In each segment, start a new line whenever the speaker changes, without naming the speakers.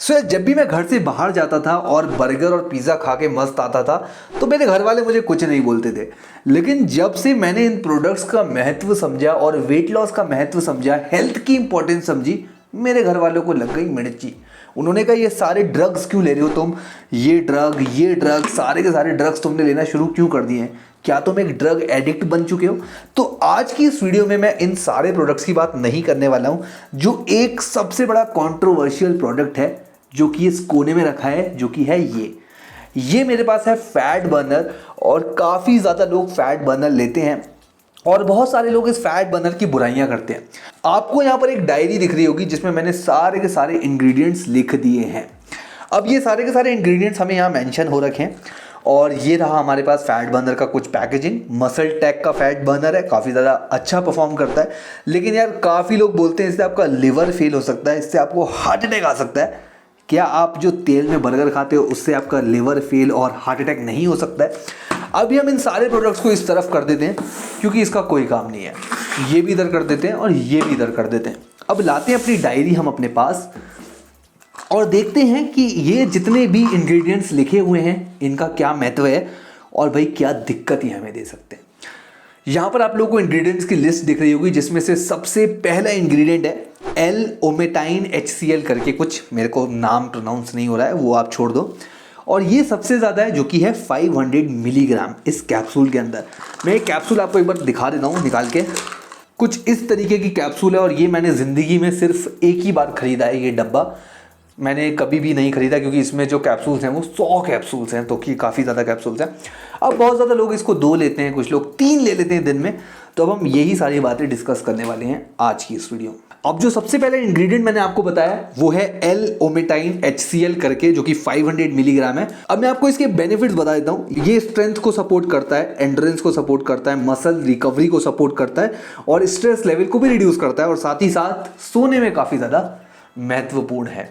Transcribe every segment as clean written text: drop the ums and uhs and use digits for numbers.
जब भी मैं घर से बाहर जाता था और बर्गर और पिज़्ज़ा खा के मस्त आता था तो मेरे घर वाले मुझे कुछ नहीं बोलते थे। लेकिन जब से मैंने इन प्रोडक्ट्स का महत्व समझा और वेट लॉस का महत्व समझा, हेल्थ की इंपॉर्टेंस समझी, मेरे घर वालों को लग गई मिर्ची। उन्होंने कहा ये सारे ड्रग्स क्यों ले रहे हो तुम, ये ड्रग सारे के सारे ड्रग्स तुमने लेना शुरू क्यों कर दिए हैं, क्या तुम एक ड्रग एडिक्ट बन चुके हो। तो आज की इस वीडियो में मैं इन सारे प्रोडक्ट्स की बात नहीं करने वाला हूं, जो एक सबसे बड़ा कंट्रोवर्शियल प्रोडक्ट है जो कि इस कोने में रखा है, जो कि है ये मेरे पास है फैट बर्नर। और काफ़ी ज़्यादा लोग फैट बर्नर लेते हैं और बहुत सारे लोग इस फैट बर्नर की बुराइयां करते हैं। आपको यहाँ पर एक डायरी दिख रही होगी जिसमें मैंने सारे के सारे इंग्रेडिएंट्स लिख दिए हैं। अब ये सारे के सारे इंग्रेडिएंट्स हमें यहाँ मेंशन हो रखे हैं। और ये रहा हमारे पास फैट बर्नर का कुछ पैकेजिंग। मसल टेक का फैट बर्नर है, काफ़ी ज़्यादा अच्छा परफॉर्म करता है। लेकिन यार काफ़ी लोग बोलते हैं इससे आपका लिवर फेल हो सकता है, इससे आपको हार्ट अटैक आ सकता है। क्या आप जो तेल में बर्गर खाते हो उससे आपका लिवर फेल और हार्ट अटैक नहीं हो सकता है? अभी हम इन सारे प्रोडक्ट्स को इस तरफ कर देते हैं क्योंकि इसका कोई काम नहीं है। ये भी इधर कर देते हैं और ये भी इधर कर देते हैं। अब लाते हैं अपनी डायरी हम अपने पास और देखते हैं कि ये जितने भी इंग्रेडिएंट्स लिखे हुए हैं इनका क्या महत्व है और भाई क्या दिक्कत ये हमें दे सकते हैं। यहाँ पर आप लोगों को इंग्रेडिएंट्स की लिस्ट दिख रही होगी जिसमें से सबसे पहला इंग्रेडिएंट है L-ओमेटाइन HCl करके कुछ, मेरे को नाम प्रोनाउंस नहीं हो रहा है, वो आप छोड़ दो। और ये सबसे ज़्यादा है जो कि है 500 मिलीग्राम इस कैप्सूल के अंदर। मैं एक कैप्सूल आपको एक बार दिखा देता हूँ निकाल के। कुछ इस तरीके की कैप्सूल है और ये मैंने ज़िंदगी में सिर्फ एक ही बार ख़रीदा है। ये डब्बा मैंने कभी भी नहीं खरीदा क्योंकि इसमें जो कैप्सूल्स हैं वो 100 कैप्सूल्स हैं, तो कि काफ़ी ज़्यादा कैप्सूल्स हैं। अब बहुत ज़्यादा लोग इसको 2 लेते हैं, कुछ लोग 3 ले लेते हैं दिन में। तो अब हम यही सारी बातें डिस्कस करने वाले हैं आज की इस वीडियो में। अब जो सबसे पहले इंग्रेडिएंट मैंने आपको बताया वो है L-ओमेटाइन HCl करके, जो कि 500 मिलीग्राम है। अब मैं आपको इसके बेनिफिट्स बता देता हूँ। ये स्ट्रेंथ को सपोर्ट करता है, एंड्योरेंस को सपोर्ट करता है, मसल रिकवरी को सपोर्ट करता है और स्ट्रेस लेवल को भी रिड्यूस करता है और साथ ही साथ सोने में काफ़ी ज़्यादा महत्वपूर्ण है।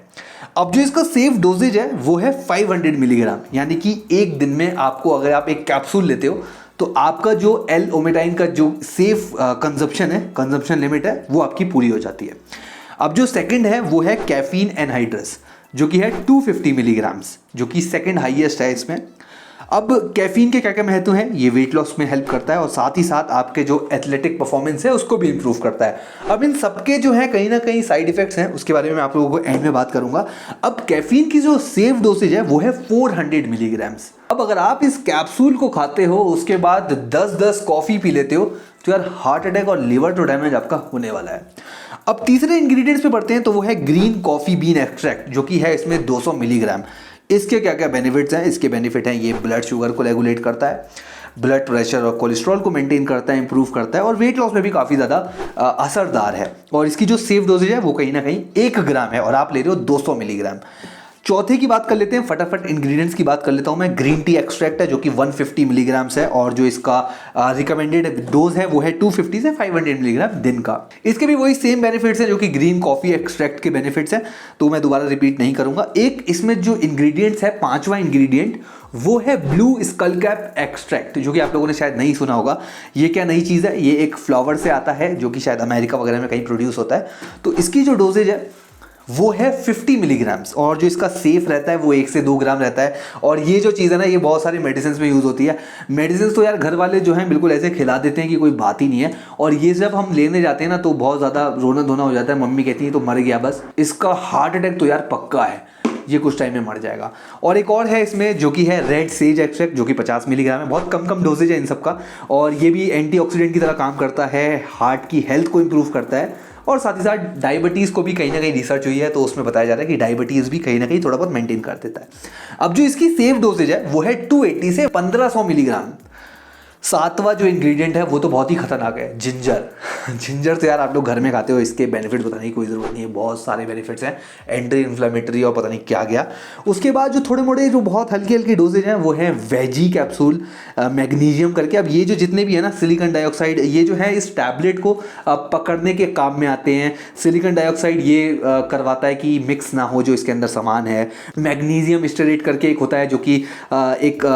अब जो इसका सेफ डोजेज है वो है 500 मिलीग्राम, यानी कि एक दिन में आपको अगर आप एक कैप्सूल लेते हो तो आपका जो L-ओमेटाइन का जो सेफ कंजप्शन लिमिट है वो आपकी पूरी हो जाती है। अब जो सेकंड है वो है कैफीन एनहाइड्रस, जो कि है 250 मिलीग्राम्स, जो कि सेकंड हाईएस्ट है इसमें। अब कैफीन के क्या क्या महत्व हैं, ये वेट लॉस में हेल्प करता है और साथ ही साथ आपके जो एथलेटिक परफॉर्मेंस है उसको भी इंप्रूव करता है। अब इन सबके जो है कहीं ना कहीं साइड इफेक्ट्स हैं, उसके बारे में मैं आप लोगों को एंड में बात करूंगा। अब कैफीन की जो सेफ डोसेज है वो है 400 मिलीग्राम्स। अब अगर आप इस कैप्सूल को खाते हो उसके बाद 10-10 कॉफ़ी पी लेते हो तो यार हार्ट अटैक और लिवर टू डैमेज आपका होने वाला है। अब तीसरे इंग्रेडिएंट्स पे बढ़ते हैं तो वो है ग्रीन कॉफ़ी बीन एक्सट्रैक्ट, जो कि है इसमें 200 मिलीग्राम। इसके क्या क्या बेनिफिट्स हैं? इसके बेनिफिट हैं ये ब्लड शुगर को रेगुलेट करता है, ब्लड प्रेशर और कोलेस्ट्रॉल को मेंटेन करता है, इंप्रूव करता है और वेट लॉस में भी काफ़ी ज़्यादा असरदार है। और इसकी जो सेफ डोजेज है वो कहीं ना कहीं 1 ग्राम है और आप ले रहे हो 200 मिलीग्राम। चौथे की बात कर लेते हैं, फटाफट इंग्रेडिएंट्स की बात कर लेता हूं मैं। ग्रीन टी एक्सट्रैक्ट है जो कि 150 मिलीग्राम्स है और जो इसका रिकमेंडेड डोज है वो है 250 से 500 मिलीग्राम दिन का। इसके भी वही सेम बेनिफिट्स हैं जो कि ग्रीन कॉफी एक्सट्रैक्ट के बेनिफिट्स हैं, तो मैं दोबारा रिपीट नहीं करूंगा। एक इसमें जो इंग्रेडिएंट्स है, पांचवा इंग्रेडिएंट वो है ब्लू स्कल कैप एक्सट्रैक्ट, जो कि आप लोगों ने शायद नहीं सुना होगा। ये क्या नई चीज़ है? ये एक फ्लावर से आता है जो कि शायद अमेरिका वगैरह में कहीं प्रोड्यूस होता है। तो इसकी जो डोजेज है वो है 50 मिलीग्राम्स और जो इसका सेफ रहता है वो 1 से 2 ग्राम रहता है। और ये जो चीज़ है ना, ये बहुत सारे मेडिसिन में यूज़ होती है। मेडिसिन तो यार घर वाले जो हैं बिल्कुल ऐसे खिला देते हैं कि कोई बात ही नहीं है, और ये जब हम लेने जाते हैं ना तो बहुत ज़्यादा रोना धोना हो जाता है। मम्मी कहती है तो मर गया बस। इसका हार्ट अटैक तो यार पक्का है, ये कुछ टाइम में मर जाएगा। और एक और है इसमें जो कि है रेड सेज एक्सट्रैक्ट, जो कि 50 मिलीग्राम है। बहुत कम डोजेज है इन सबका और ये भी एंटीऑक्सीडेंट की तरह काम करता है, हार्ट की हेल्थ को इंप्रूव करता है और साथ ही साथ डायबिटीज़ को भी कहीं ना कहीं रिसर्च हुई है तो उसमें बताया जा रहा है कि डायबिटीज़ भी कहीं ना कहीं थोड़ा बहुत मेंटेन कर देता है। अब जो इसकी सेफ डोजेज है वो है 280 से 1500 मिलीग्राम। सातवां जो इंग्रेडिएंट है वो तो बहुत ही खतरनाक है, जिंजर। जिंजर तो यार आप लोग घर में खाते हो, इसके बेनिफिट बताने की कोई ज़रूरत नहीं है, बहुत सारे बेनिफिट्स हैं, एंटी इन्फ्लेमेटरी और पता नहीं क्या गया। उसके बाद जो थोड़े मोड़े जो बहुत हल्की हल्की डोजेज हैं वो है वेजी कैप्सूल मैग्नीशियम करके। अब ये जो जितने भी है ना, सिलिकॉन डाइऑक्साइड, ये जो है इस टैबलेट को पकड़ने के काम में आते हैं। सिलिकॉन डाइऑक्साइड ये करवाता है कि मिक्स ना हो जो इसके अंदर सामान है। मैग्नीशियम स्टेरेट करके एक होता है जो कि एक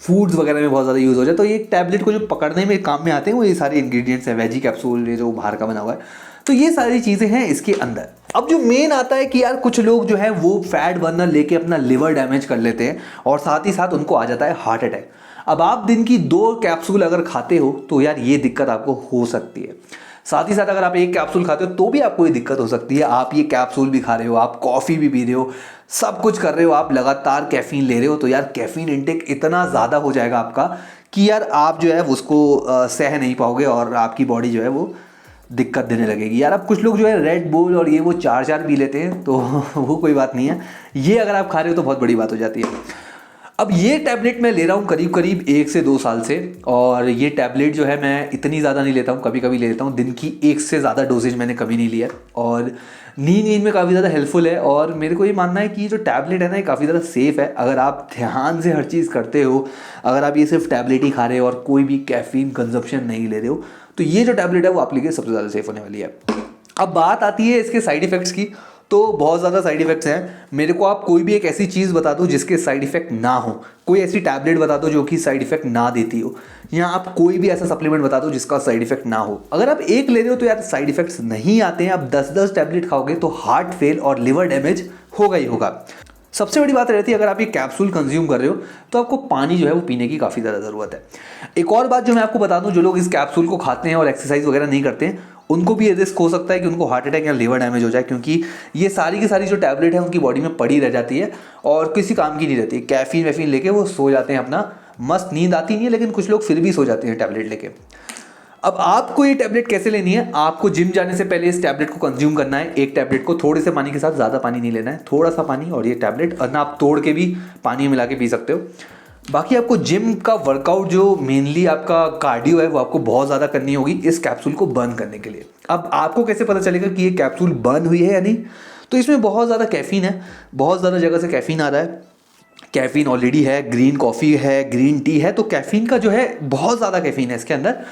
फूड्स वगैरह में बहुत ज़्यादा यूज़ हो जाए, तो ये टैबलेट को जो पकड़ने में काम में आते हैं वो ये सारे इंग्रेडिएंट्स हैं। वेजी कैप्सूल ये जो बाहर का बना हुआ है, तो तो ये सारी चीज़ें हैं इसके अंदर। अब जो मेन आता है कि यार कुछ लोग जो है वो फैट बर्नर लेके अपना लिवर डैमेज कर लेते हैं और साथ ही साथ उनको आ जाता है हार्ट अटैक। अब आप दिन की 2 कैप्सूल अगर खाते हो तो यार ये दिक्कत आपको हो सकती है। साथ ही साथ अगर आप 1 कैप्सूल खाते हो तो भी आपको ये दिक्कत हो सकती है। आप ये कैप्सूल भी खा रहे हो, आप कॉफ़ी भी पी रहे हो, सब कुछ कर रहे हो, आप लगातार कैफीन ले रहे हो, तो यार कैफीन इंटेक इतना ज़्यादा हो जाएगा आपका कि यार आप जो है उसको सह नहीं पाओगे और आपकी बॉडी जो है वो दिक्कत देने लगेगी। यार अब कुछ लोग जो है रेड बुल और ये वो 4 पी लेते हैं, तो वो कोई बात नहीं है। ये अगर आप खा रहे हो तो बहुत बड़ी बात हो जाती है। अब ये टैबलेट मैं ले रहा हूँ करीब करीब 1 से 2 साल से, और ये टैबलेट जो है मैं इतनी ज़्यादा नहीं लेता हूँ, कभी कभी ले लेता हूँ। दिन की 1 से ज़्यादा डोजेज मैंने कभी नहीं लिया, और नींद में काफ़ी ज़्यादा हेल्पफुल है। और मेरे को ये मानना है कि जो टैबलेट है ना, ये काफ़ी ज़्यादा सेफ़ है। अगर आप ध्यान से हर चीज़ करते हो, अगर आप ये सिर्फ टैबलेट ही खा रहे हो और कोई भी कैफीन कंजप्शन नहीं ले रहे हो, तो ये जो टैबलेट है वो आपके लिए सबसे ज़्यादा सेफ होने वाली है। अब बात आती है इसके साइड इफ़ेक्ट्स की, तो बहुत ज़्यादा साइड इफ़ेक्ट्स हैं। मेरे को आप कोई भी एक ऐसी चीज़ बता दो जिसके साइड इफ़ेक्ट ना हो, कोई ऐसी टैबलेट बता दो जो कि साइड इफ़ेक्ट ना देती हो, या आप कोई भी ऐसा सप्लीमेंट बता दो जिसका साइड इफ़ेक्ट ना हो। अगर आप एक ले रहे हो तो यार साइड इफ़ेक्ट्स नहीं आते हैं। आप 10-10 टैबलेट खाओगे तो हार्ट फेल और लिवर डैमेज होगा ही होगा। सबसे बड़ी बात रहती है, अगर आप ये कैप्सूल कंज्यूम कर रहे हो तो आपको पानी जो है वो पीने की काफ़ी ज़्यादा ज़रूरत है। एक और बात जो मैं आपको बता दूं, जो लोग इस कैप्सूल को खाते हैं और एक्सरसाइज वगैरह नहीं करते हैं, उनको भी ये रिस्क हो सकता है कि उनको हार्ट अटैक या लिवर डैमेज हो जाए, क्योंकि ये सारी की सारी जो टैबलेट है उनकी बॉडी में पड़ी रह जाती है और किसी काम की नहीं रहती है। कैफीन वैफीन लेके वो सो जाते हैं, अपना मस्त नींद आती नहीं है, लेकिन कुछ लोग फिर भी सो जाते हैं टैबलेट लेके। अब आपको ये टैबलेट कैसे लेनी है, आपको जिम जाने से पहले इस टैबलेट को कंज्यूम करना है। एक टैबलेट को थोड़े से पानी के साथ, ज़्यादा पानी नहीं लेना है, थोड़ा सा पानी और ये टैबलेट, और ना आप तोड़ के भी पानी मिला के पी सकते हो। बाकी आपको जिम का वर्कआउट जो मेनली आपका कार्डियो है वो आपको बहुत ज़्यादा करनी होगी इस कैप्सूल को बर्न करने के लिए। अब आपको कैसे पता चलेगा कि ये कैप्सूल बर्न हुई है या नहीं, तो इसमें बहुत ज़्यादा कैफीन है, बहुत ज़्यादा जगह से कैफीन आ रहा है। कैफीन ऑलरेडी है, ग्रीन कॉफ़ी है, ग्रीन टी है, तो कैफीन का जो है बहुत ज़्यादा कैफीन है इसके अंदर।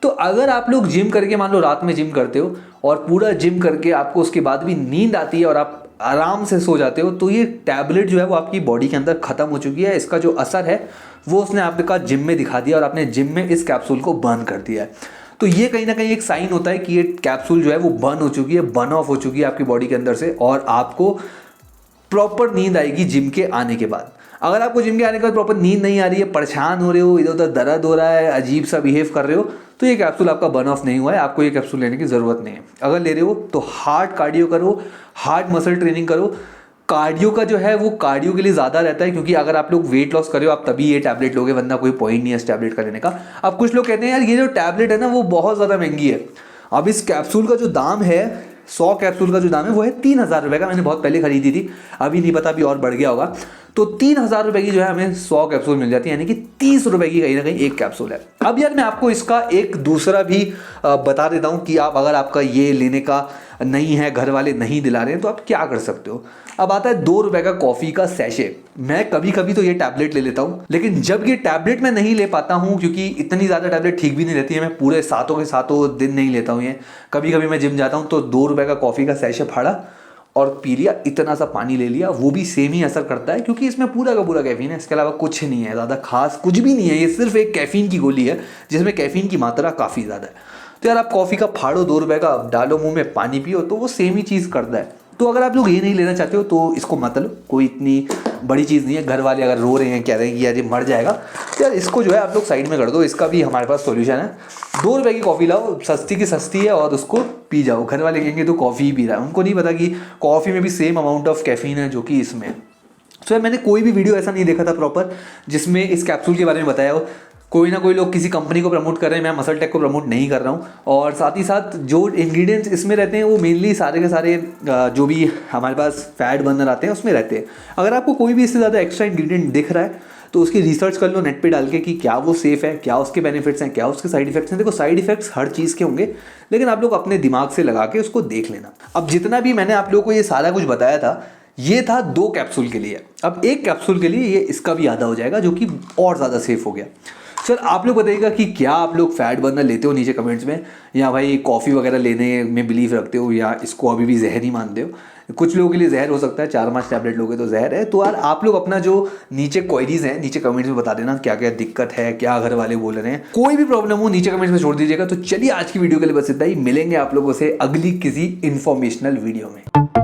तो अगर आप लोग जिम करके, मान लो रात में जिम करते हो और पूरा जिम करके आपको उसके बाद भी नींद आती है और आप आराम से सो जाते हो, तो ये टैबलेट जो है वो आपकी बॉडी के अंदर ख़त्म हो चुकी है। इसका जो असर है वो उसने आपका जिम में दिखा दिया और आपने जिम में इस कैप्सूल को बर्न कर दिया है। तो ये कहीं ना कहीं एक साइन होता है कि ये कैप्सूल जो है वो बर्न हो चुकी है, बर्न ऑफ हो चुकी है आपकी बॉडी के अंदर से, और आपको प्रॉपर नींद आएगी जिम के आने के बाद। अगर आपको जिम के आने के बाद प्रॉपर नींद नहीं आ रही है, परेशान हो रहे हो, इधर उधर दर्द हो रहा है, अजीब सा बिहेव कर रहे हो, तो ये कैप्सूल आपका बर्न ऑफ नहीं हुआ है, आपको ये कैप्सूल लेने की ज़रूरत नहीं है। अगर ले रहे हो तो हार्ड कार्डियो करो, हार्ड मसल ट्रेनिंग करो। कार्डियो का जो है वो कार्डियो के लिए ज़्यादा रहता है, क्योंकि अगर आप लोग वेट लॉस कर रहे हो आप तभी ये टैबलेट लोगे, वरना कोई पॉइंट नहीं है इस टैबलेट का लेने का। अब कुछ लोग कहते हैं यार ये जो टैबलेट है ना वो बहुत ज़्यादा महंगी है। अब इस कैप्सूल का जो दाम है, 100 कैप्सूल का जो दाम है वो है 3,000 रुपये का। मैंने बहुत पहले खरीदी थी, अभी नहीं पता अभी और बढ़ गया होगा। तो 3,000 रुपये की जो है हमें 100 कैप्सूल मिल जाती है, यानी कि 30 रुपये की कहीं ना कहीं एक कैप्सूल है। अब यार मैं आपको इसका एक दूसरा भी बता देता हूँ कि आप अगर आपका ये लेने का नहीं है, घर वाले नहीं दिला रहे हैं, तो आप क्या कर सकते हो। अब आता है 2 रुपये का कॉफ़ी का सैशे। मैं कभी कभी तो ये टैबलेट ले लेता हूँ, लेकिन जब ये टैबलेट मैं नहीं ले पाता हूँ, क्योंकि इतनी ज़्यादा टैबलेट ठीक भी नहीं रहती है, मैं पूरे सातों के सातों दिन नहीं लेता हूँ ये। कभी कभी मैं जिम जाता हूँ तो 2 रुपये का कॉफ़ी का सैशे फाड़ा और पी लिया, इतना सा पानी ले लिया, वो भी सेम ही असर करता है, क्योंकि इसमें पूरा का पूरा कैफीन है, इसके अलावा कुछ नहीं है, ज़्यादा खास कुछ भी नहीं है। ये सिर्फ एक कैफीन की गोली है जिसमें कैफीन की मात्रा काफ़ी ज़्यादा है। तो यार आप कॉफ़ी का फाड़ो, 2 रुपये का डालो, मुंह में पानी पियो, तो वो सेम ही चीज़ करता है। तो अगर आप लोग ये नहीं लेना चाहते हो तो इसको मत लो, कोई इतनी बड़ी चीज़ नहीं है। घर वाले अगर रो रहे हैं, कह रहे हैं कि यार ये मर जाएगा, तो यार इसको जो है आप लोग साइड में कर दो, इसका भी हमारे पास सॉल्यूशन है। 2 रुपये की कॉफ़ी लाओ, सस्ती की सस्ती है, और उसको पी जाओ। घर वाले कहेंगे तो कॉफ़ी ही पी रहा है, उनको नहीं पता कि कॉफ़ी में भी सेम अमाउंट ऑफ कैफीन है जो कि इसमें। तो यार मैंने कोई भी वीडियो ऐसा नहीं देखा था प्रॉपर जिसमें इस कैप्सूल के बारे में बताया हो। कोई ना कोई लोग किसी कंपनी को प्रमोट कर रहे हैं, मैं मसल टेक को प्रमोट नहीं कर रहा हूँ। और साथ ही साथ जो इंग्रेडिएंट्स इसमें रहते हैं वो मेनली सारे के सारे जो भी हमारे पास फैट बर्नर आते हैं उसमें रहते हैं। अगर आपको कोई भी इससे ज़्यादा एक्स्ट्रा इंग्रेडिएंट दिख रहा है तो उसकी रिसर्च कर लो नेट पे डाल के कि क्या वो सेफ़ है, क्या उसके बेनिफिट्स हैं, क्या उसके साइड इफेक्ट्स हैं। देखो साइड इफेक्ट्स हर चीज़ के होंगे, लेकिन आप लोग अपने दिमाग से लगा के उसको देख लेना। अब जितना भी मैंने आप लोगों को ये सारा कुछ बताया था, ये था 2 कैप्सूल के लिए। अब 1 कैप्सूल के लिए ये इसका भी आधा हो जाएगा, जो कि और ज़्यादा सेफ हो गया। सर आप लोग बताइएगा कि क्या आप लोग फैट बर्नर लेते हो नीचे कमेंट्स में, या भाई कॉफ़ी वगैरह लेने में बिलीव रखते हो, या इसको अभी भी जहर ही मानते हो। कुछ लोगों के लिए जहर हो सकता है, 4-5 टैबलेट लोगे तो जहर है। तो यार आप लोग अपना जो नीचे क्वेरीज हैं नीचे कमेंट्स में बता देना, क्या क्या दिक्कत है, क्या घर वाले बोल रहे हैं, कोई भी प्रॉब्लम हो नीचे कमेंट्स में छोड़ दीजिएगा। तो चलिए आज की वीडियो के लिए बस इतना ही, मिलेंगे आप लोगों से अगली किसी इंफॉर्मेशनल वीडियो में।